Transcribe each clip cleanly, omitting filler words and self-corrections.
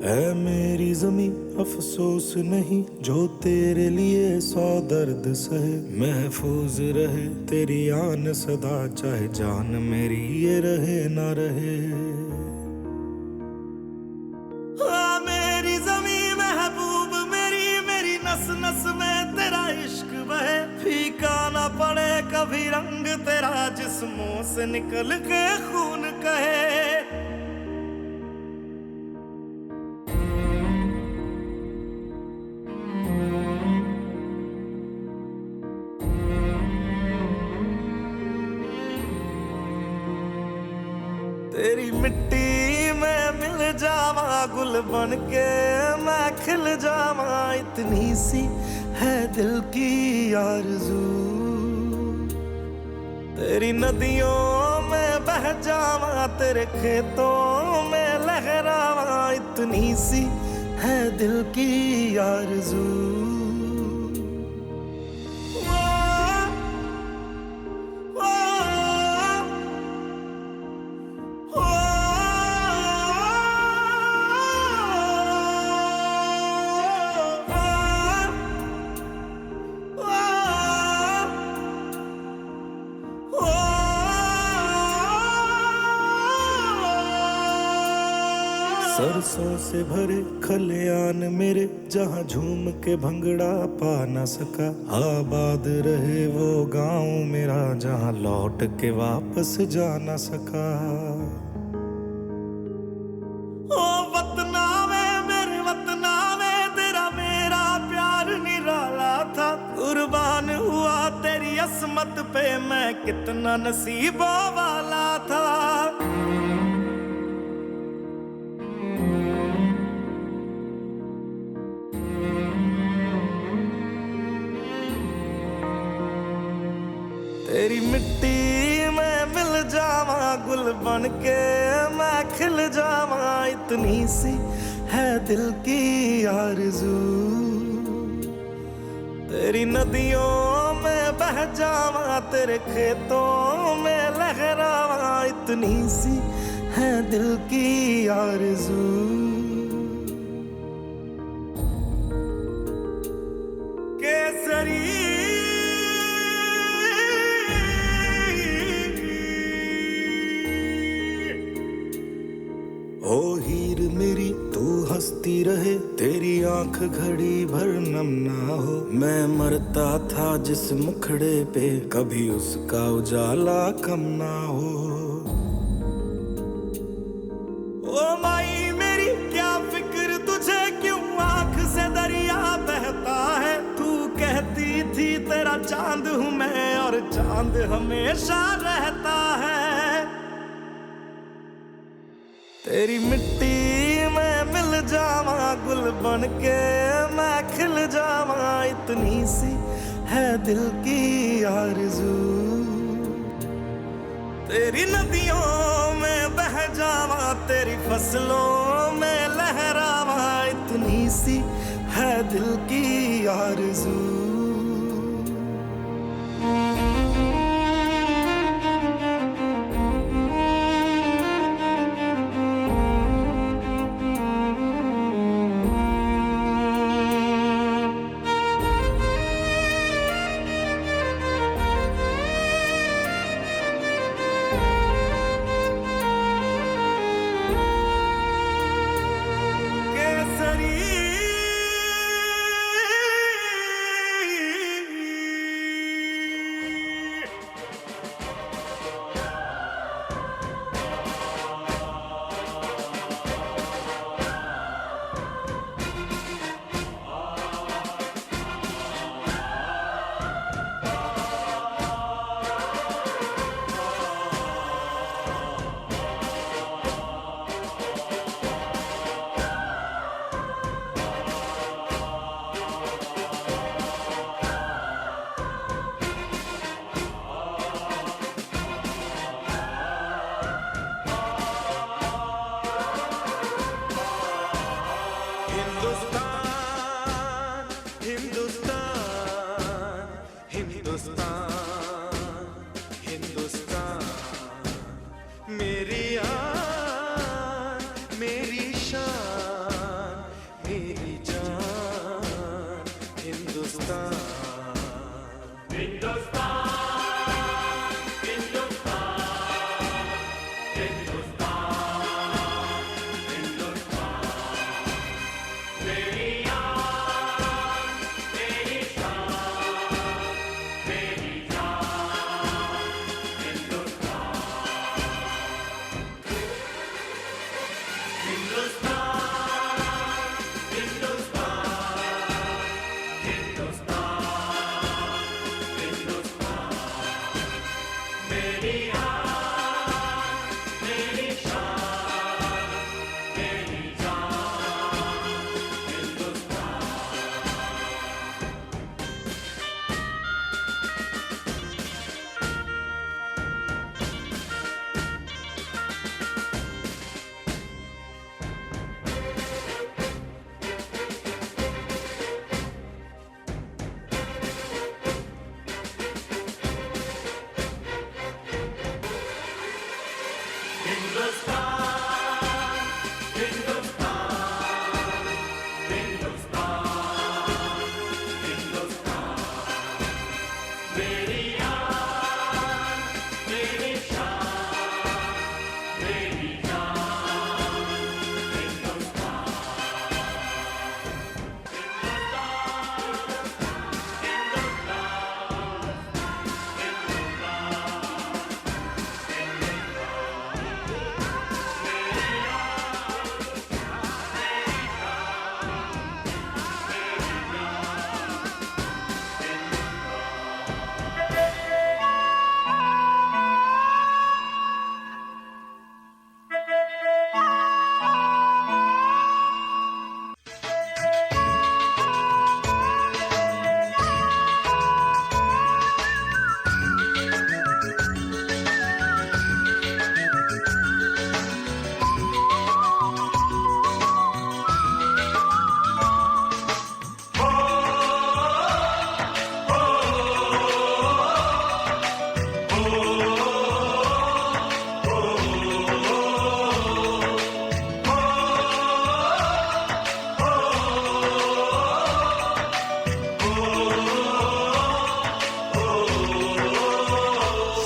है मेरी ज़मीं अफसोस नहीं जो तेरे लिए 100 दर्द सहे। महफूज रहे तेरी आन सदा, चाहे जान मेरी ये रहे ना रहे। हाँ मेरी ज़मीं महबूब मेरी, मेरी नस नस में तेरा इश्क बहे। फीका ना पड़े कभी रंग तेरा, जिस्मों से निकल के खून कहे। तेरी मिट्टी में मिल जावा, गुल बन के मैं खिल जावा। इतनी सी है दिल की आरज़ू, तेरी नदियों में बह जावा, तेरे खेतों में लहरावा। इतनी सी है दिल की आरज़ू। सरसों से भरे खलियान मेरे, जहाँ झूम के भंगड़ा पा न सका। आबाद रहे वो गांव मेरा, जहाँ लौट के वापस जा न सका। ओ वतना में मेरे वतना में, तेरा मेरा प्यार निराला था। कुर्बान हुआ तेरी असमत पे, मैं कितना नसीबों वाला था। तेरी मिट्टी में मिल जावा, गुल बन के मैं खिल जावा। इतनी सी है दिल की आरज़ू, तेरी नदियों में बह जावा, तेरे खेतों में लहरावा। इतनी सी है दिल की आरज़ू। केसरी ओ हीर मेरी तू हंसती रहे, तेरी आंख घड़ी भर नम ना हो। मैं मरता था जिस मुखड़े पे, कभी उसका उजाला कम ना हो। ओ माई मेरी क्या फिक्र तुझे, क्यों आंख से दरिया बहता है। तू कहती थी तेरा चांद हूं मैं, और चांद हमेशा रहता है। तेरी मिट्टी में मिल जावा, गुल बन के मैं खिल जावा। इतनी सी है दिल की आरज़ू, तेरी नदियों में बह जावा, तेरी फसलों में लहरावा। इतनी सी है दिल की आरज़ू।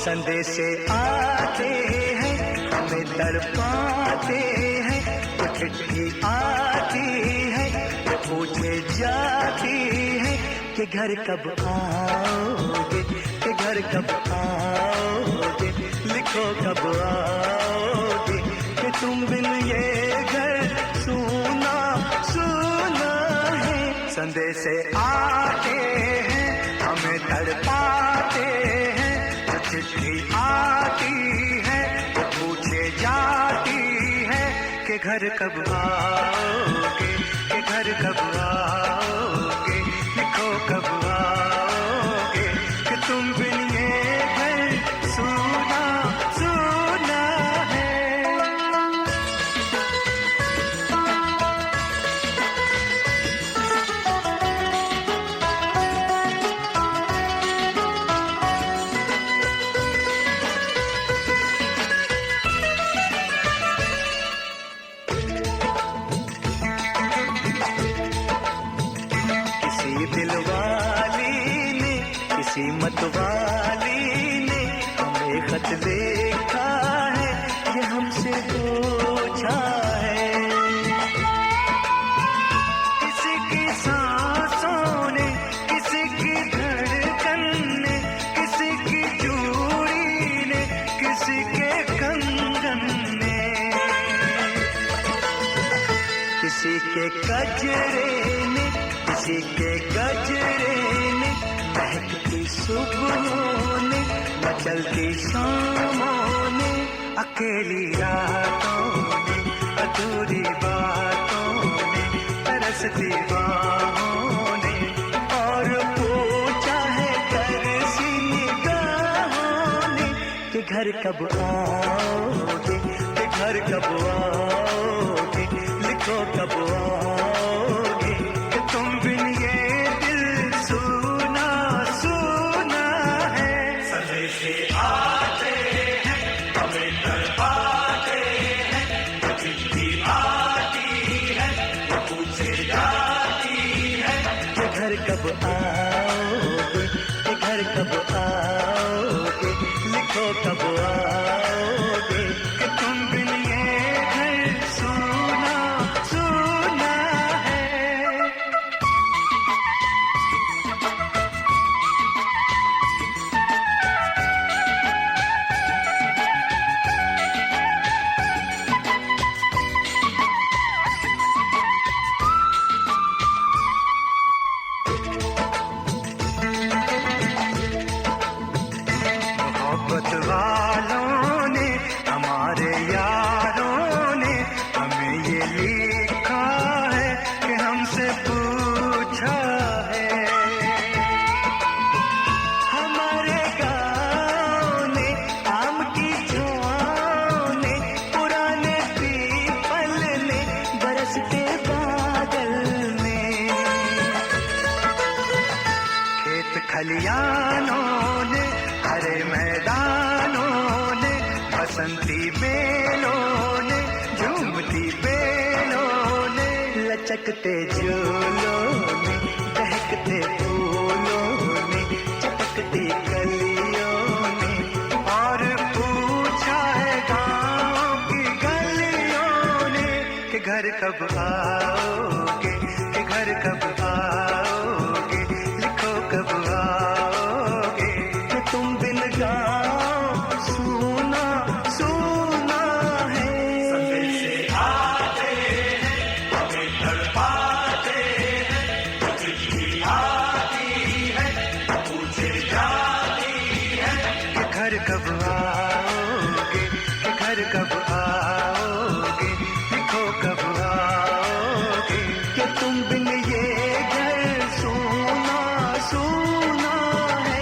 संदेशे आते हैं हमें तड़पाते हैं, तो चिट्ठी आती है तो पूछे जाती है कि घर कब आओगे, कि घर कब आओगे, लिखो कब आओगे, कि तुम बिन ये घर सूना सूना है। संदेशे आते हैं हमें तड़पाते हैं, चिट्ठी आती है तो पूछे जाती है कि घर कब आओगे, कि घर कब आओगे, लिखो कब आओगे, कि तुम बिन ये घर सूना सूना है। किसी मतवाली ने हमें खत लिखा है, ये हमसे पूछा है। किसी की सांसों ने, किसी की धड़कन ने, किसी की चूड़ी ने, किसी के कंगन ने, किसी के गजरे ने, किसी के गजरे ने, महकती सुबहों ने, मचलती शामों ने, अकेली रातों ने, अधूरी बातों ने, तरसती बाहों ने, और पूछा है तरसी निगाहों ने कि घर कब आओगे, कि घर कब आओगे, लिखो कब आओगे, कि तुम बिन ये दिल सूना सूना है। संदेशे आते हैं हमें तड़पाते हैं, चिट्ठी आती है तो पूछे जाती है कि घर कब आओगे, कि घर कब आओगे, लिखो कब आओगे, कि तुम बिन ये घर लचकते झूलों में, दहकते फूलों में, चटकती कलियों में, और पूछा है गाँव की गलियों ने कि घर कब आओगे, कि घर कब आओगे, लिखो कब आओगे, कि तुम बिन गाँव सूना सूना है। सफेद से आते हैं, हमें तड़पाते हैं, चिट्ठी आती है, पूछे जाती है कि घर कब आओगे, कि घर कब आओगे, लिखो कब आओगे, कि तुम बिन ये घर सूना सूना है।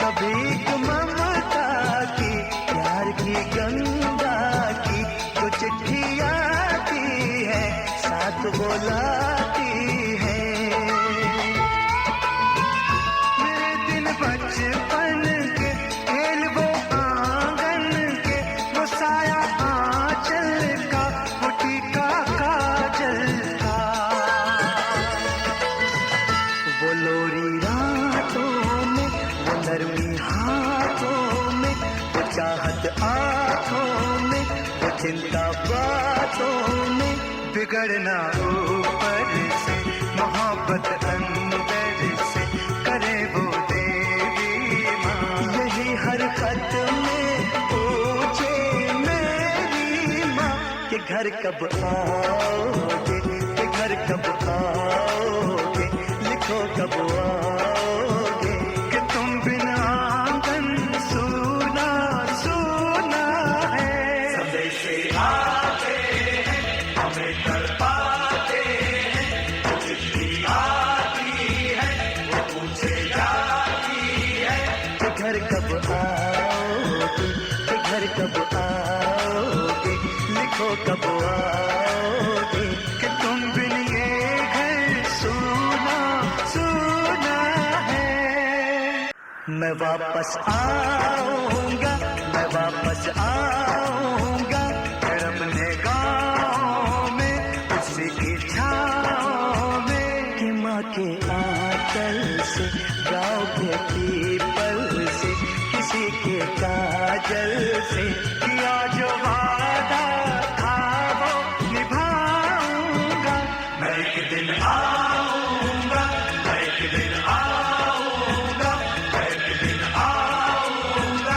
कभी ममता की, प्यार की गंगा की, जो चिट्ठी आती है साथ बोलाती है। मेरे दिन बचपन के खेल वो आंगन के, वो साया आंचल का, वो टीका काजल का, वो लोरी रातों में, वो नरमी हाथों में, वो चाहत आंखों में, वो चिंता बातों में, बिगड़ना ऊपर से, मोहब्बत अंदर से, करे वो देवी माँ। यही हर खत में पूछे मेरी माँ कि घर कब आओगे, कि घर कब आओगे, लिखो कब आओगे, कि तुम बिना आंगन सूना सूना है। सफेद से आते हैं, हमें तड़पाते हैं, चिट्ठी आती है, वो पूछे जाती है कि घर कब आओगे, कि घर कब आओगे, लिखो कब आओगे, कि तुम बिन ये घर सूना सूना है। मैं वापस आऊंगा, मैं वापस आऊंगा, फिर अपने गाँव में, उसी की छाँव में, कि माँ के आंचल से, गाँव के पीपल से, किसी के काजल से, किया जो वादा था वो निभाऊंगा। मैं एक दिन आऊंगा, मैं एक दिन आऊंगा, मैं एक दिन आऊंगा,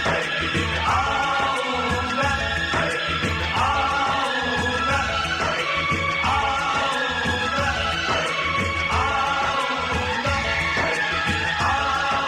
मैं एक दिन आऊंगा, मैं एक दिन आऊंगा, मैं एक दिन आऊंगा, मैं एक दिन आऊंगा, मैं एक दिन आऊंगा।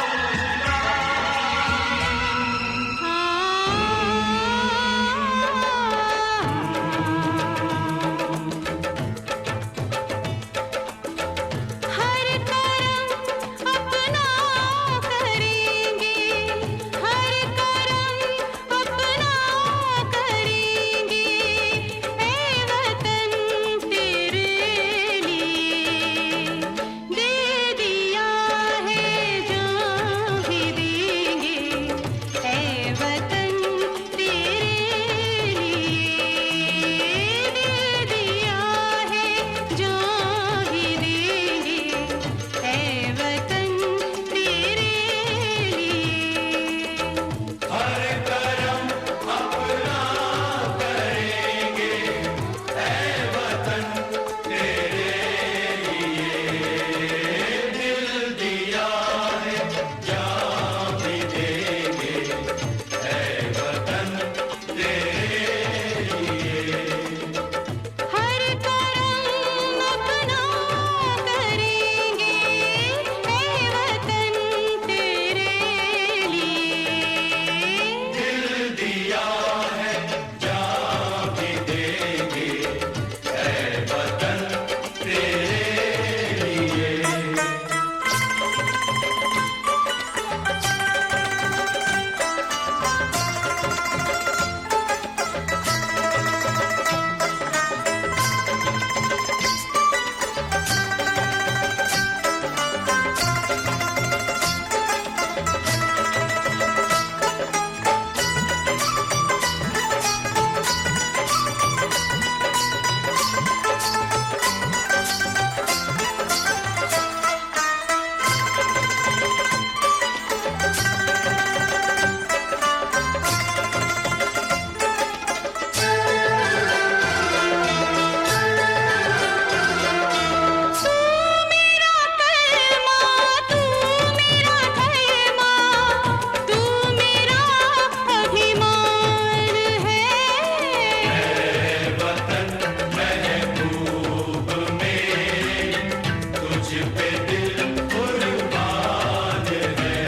पे दिल कुर्बान है,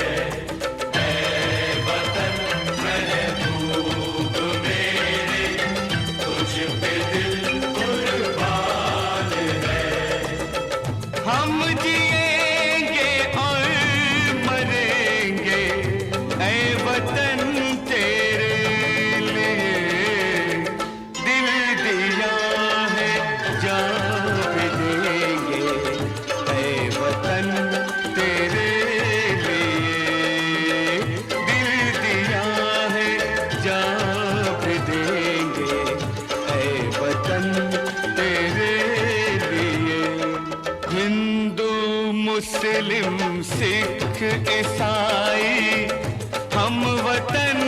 ऐ वतन महबूब मेरे, तुझ पे दिल कुर्बान है। हम जिएंगे और मरेंगे ऐ वतन तेरे लिए, दिल दिया है जान भी देंगे ऐ वतन तेरे लिए, दिल दिया है जान भी देंगे ऐ वतन तेरे लिए। हिंदू मुस्लिम सिख ईसाई हम वतन